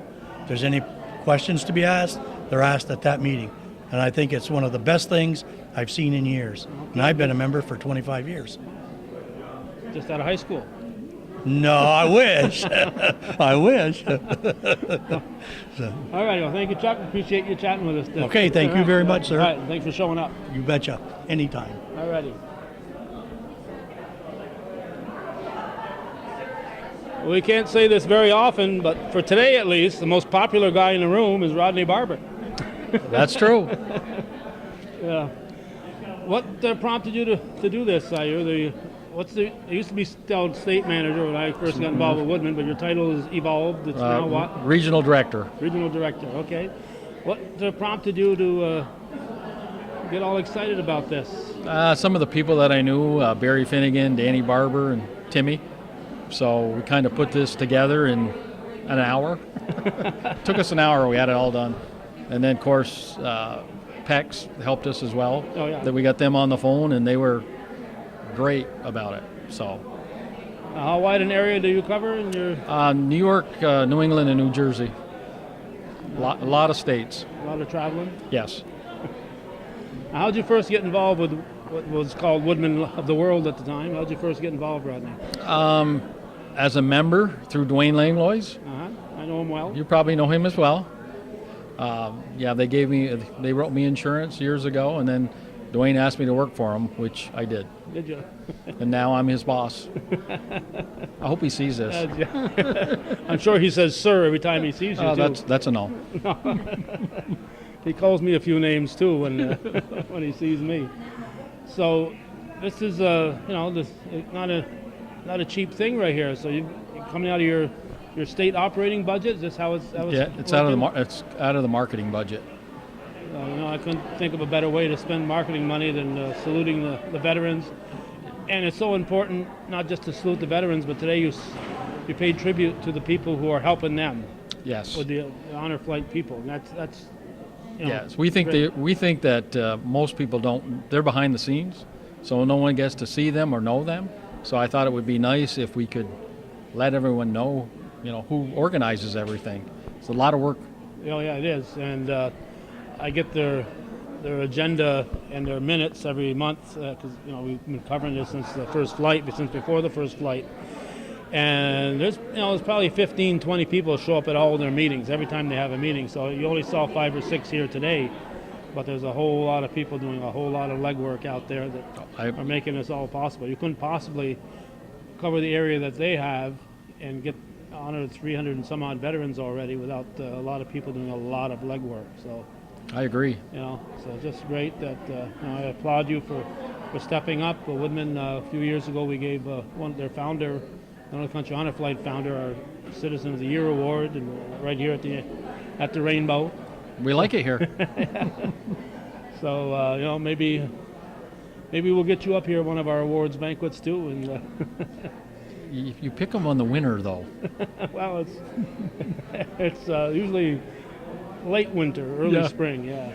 [SPEAKER 12] If there's any questions to be asked, they're asked at that meeting. And I think it's one of the best things I've seen in years. And I've been a member for 25 years.
[SPEAKER 1] Just out of high school.
[SPEAKER 12] No, I wish. I wish.
[SPEAKER 1] All right. Well, thank you, Chuck. Appreciate you chatting with us today.
[SPEAKER 12] Okay, thank you very much, sir.
[SPEAKER 1] All right. Thanks for showing up.
[SPEAKER 12] You betcha. Anytime.
[SPEAKER 1] All righty. We can't say this very often, but for today at least, the most popular guy in the room is Rodney Barber.
[SPEAKER 13] That's true.
[SPEAKER 1] Yeah. What prompted you to do this? I used to be still state manager when I first got involved with Woodmen, but your title has evolved. It's now what?
[SPEAKER 13] Regional director.
[SPEAKER 1] Regional director. Okay. What prompted you to get all excited about this?
[SPEAKER 13] Some of the people that I knew, Barry Finnegan, Danny Barber, and Timmy. So we kind of put this together in an hour. Took us an hour. We had it all done. And then, of course, PEX helped us as well.
[SPEAKER 1] Oh, yeah.
[SPEAKER 13] That we got them on the phone, and they were great about it. So,
[SPEAKER 1] How wide an area do you cover in your?
[SPEAKER 13] New York, New England, and New Jersey. A lot of states.
[SPEAKER 1] A lot of traveling?
[SPEAKER 13] Yes.
[SPEAKER 1] How did you first get involved with what was called Woodmen of the World at the time? How did you first get involved, Rodney?
[SPEAKER 13] As a member through Dwayne Langlois.
[SPEAKER 1] I know him well.
[SPEAKER 13] You probably know him as well. They wrote me insurance years ago, and then Dwayne asked me to work for him, which I did.
[SPEAKER 1] Did you?
[SPEAKER 13] And now I'm his boss. I hope he sees this.
[SPEAKER 1] I'm sure he says "sir" every time he sees you.
[SPEAKER 13] That's a no.
[SPEAKER 1] He calls me a few names too when he sees me. So this is not a cheap thing right here. So you're coming out of your state operating budget. Is this how it's
[SPEAKER 13] It's out of the marketing budget.
[SPEAKER 1] I couldn't think of a better way to spend marketing money than saluting the veterans. And it's so important not just to salute the veterans, but today you pay tribute to the people who are helping them.
[SPEAKER 13] Yes.
[SPEAKER 1] With the honor flight people, and that's
[SPEAKER 13] Yes, we think that most people don't. They're behind the scenes, so no one gets to see them or know them. So I thought it would be nice if we could let everyone know, who organizes everything. It's a lot of work.
[SPEAKER 1] Oh yeah, it is, and I get their agenda and their minutes every month because we've been covering this since the first flight, since before the first flight. And there's probably 15, 20 people show up at all their meetings every time they have a meeting. So you only saw 5 or 6 here today, but there's a whole lot of people doing a whole lot of legwork out there that are making this all possible. You couldn't possibly cover the area that they have and get honored 300 and some odd veterans already without a lot of people doing a lot of legwork. So
[SPEAKER 13] I agree.
[SPEAKER 1] so it's just great that I applaud you for stepping up. Woodmen, a few years ago, we gave their founder, the North Country Honor Flight founder, our Citizen of the Year award, and right here at the Rainbow.
[SPEAKER 13] We like it here.
[SPEAKER 1] So maybe we'll get you up here at one of our awards banquets too. And
[SPEAKER 13] you pick them on the winter though.
[SPEAKER 1] Well, it's usually late winter, early spring. Yeah.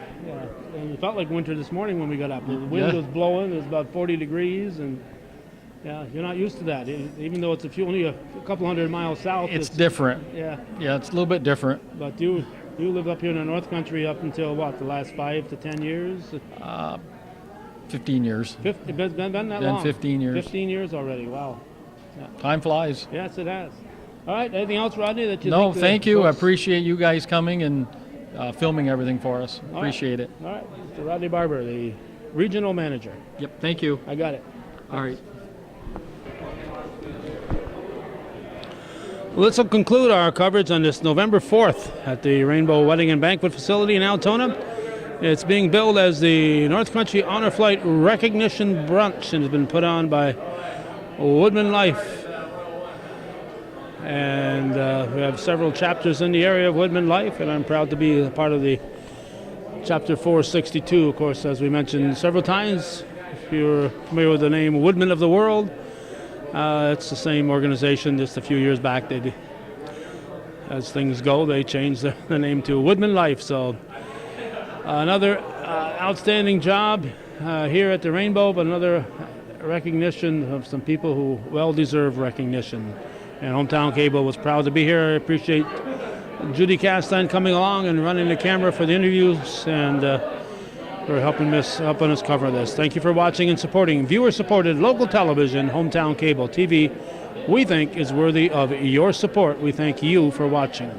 [SPEAKER 1] And it felt like winter this morning when we got up. The wind was blowing. It was about 40 degrees and. Yeah, you're not used to that. Even though it's only a couple hundred miles south.
[SPEAKER 13] It's different.
[SPEAKER 1] Yeah.
[SPEAKER 13] Yeah, it's a little bit different.
[SPEAKER 1] But you lived up here in the North Country up until what, the last 5 to 10 years?
[SPEAKER 13] 15 years.
[SPEAKER 1] Been that long?
[SPEAKER 13] 15 years.
[SPEAKER 1] 15 years already. Wow. Yeah.
[SPEAKER 13] Time flies.
[SPEAKER 1] Yes, it has. All right. Anything else, Rodney? That you?
[SPEAKER 13] No,
[SPEAKER 1] think
[SPEAKER 13] thank you. I
[SPEAKER 1] folks...
[SPEAKER 13] appreciate you guys coming and filming everything for us. Appreciate it.
[SPEAKER 1] All right. Mr. Rodney Barber, the regional manager.
[SPEAKER 13] Yep. Thank you.
[SPEAKER 1] I got it.
[SPEAKER 13] All right.
[SPEAKER 1] Let's conclude our coverage on this November 4th at the Rainbow Wedding and Banquet Facility in Altona. It's being billed as the North Country Honor Flight Recognition Brunch and has been put on by Woodmen Life. And we have several chapters in the area of Woodmen Life, and I'm proud to be a part of the Chapter 462, of course, as we mentioned several times. If you're familiar with the name Woodmen of the World, it's the same organization. Just a few years back, as things go, they changed the name to Woodmen Life. So another outstanding job here at the Rainbow, but another recognition of some people who well deserve recognition. And Hometown Cable was proud to be here. I appreciate Judy Castine coming along and running the camera for the interviews and for helping us cover this. Thank you for watching and supporting viewer-supported local television, Hometown Cable TV. We think is worthy of your support. We thank you for watching.